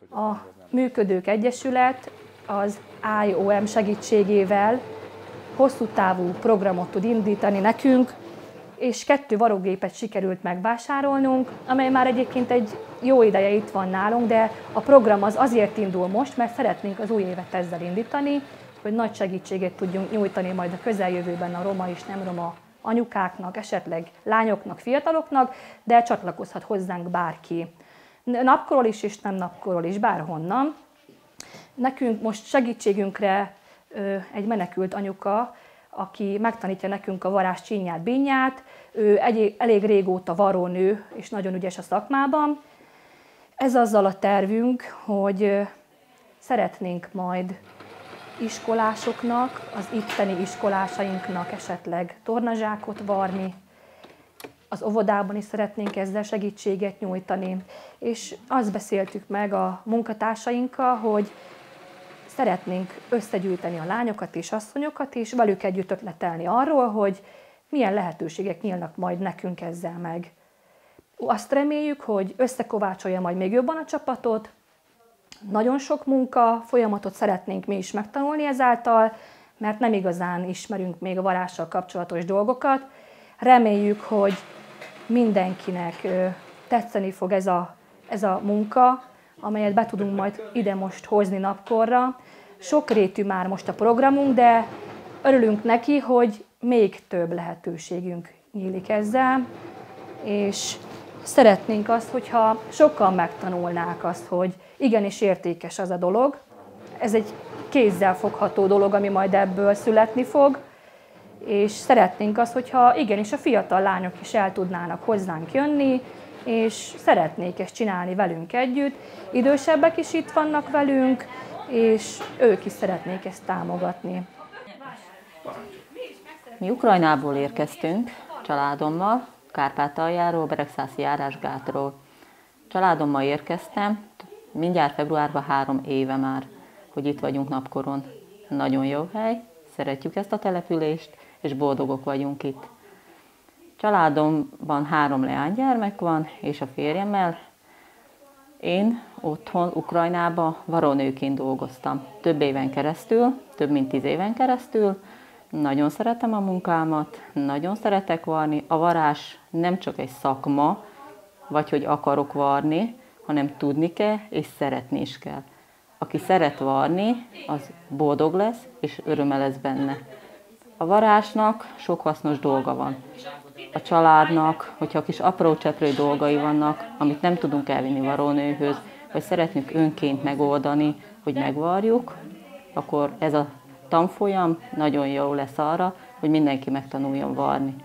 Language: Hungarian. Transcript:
A Működők Egyesület az IOM segítségével hosszú távú programot tud indítani nekünk, és 2 varrógépet sikerült megvásárolnunk, amely már egyébként egy jó ideje itt van nálunk, de a program az azért indul most, mert szeretnénk az új évet ezzel indítani, hogy nagy segítséget tudjunk nyújtani majd a közeljövőben a roma és nem roma anyukáknak, esetleg lányoknak, fiataloknak, de csatlakozhat hozzánk bárki. Napkorról is és nem napkorról is, bárhonnan. Nekünk most segítségünkre egy menekült anyuka, aki megtanítja nekünk a varázs csínyát, bínyát. Ő elég régóta varrónő és nagyon ügyes a szakmában. Ez azzal a tervünk, hogy szeretnénk majd iskolásoknak, az itteni iskolásainknak esetleg tornazsákot varni, az óvodában is szeretnénk ezzel segítséget nyújtani. És azt beszéltük meg a munkatársainkkal, hogy szeretnénk összegyűjteni a lányokat és asszonyokat, és velük együtt ötletelni arról, hogy milyen lehetőségek nyílnak majd nekünk ezzel meg. Azt reméljük, hogy összekovácsolja majd még jobban a csapatot, nagyon sok munka, folyamatot szeretnénk mi is megtanulni ezáltal, mert nem igazán ismerünk még a varázssal kapcsolatos dolgokat. Reméljük, hogy mindenkinek tetszeni fog ez a munka, amelyet be tudunk majd ide most hozni napkorra. Sokrétű már most a programunk, de örülünk neki, hogy még több lehetőségünk nyílik ezzel, és szeretnénk azt, hogyha sokan megtanulnák azt, hogy igenis értékes az a dolog. Ez egy kézzel fogható dolog, ami majd ebből születni fog, és szeretnénk azt, hogyha igenis a fiatal lányok is el tudnának hozzánk jönni, és szeretnék ezt csinálni velünk együtt. Idősebbek is itt vannak velünk, és ők is szeretnék ezt támogatni. Mi Ukrajnából érkeztünk családommal, Kárpátaljáról, Beregszászi járásgátról. Családommal érkeztem, mindjárt februárban 3 éve már, hogy itt vagyunk napkoron. Nagyon jó hely, szeretjük ezt a települést, és boldogok vagyunk itt. Családomban 3 leánygyermek van, és a férjemmel. Én otthon, Ukrajnában varrónőként dolgoztam. Több éven keresztül, több mint 10 éven keresztül. Nagyon szeretem a munkámat, nagyon szeretek varni. A varázs nem csak egy szakma, vagy hogy akarok varni, hanem tudni kell, és szeretni is kell. Aki szeret varni, az boldog lesz, és öröme lesz benne. A varázsnak sok hasznos dolga van. A családnak, hogyha kis apró-cseprő dolgai vannak, amit nem tudunk elvinni varrónőhöz, vagy szeretnénk önként megoldani, hogy megvarjuk, akkor ez a tanfolyam nagyon jó lesz arra, hogy mindenki megtanuljon varni.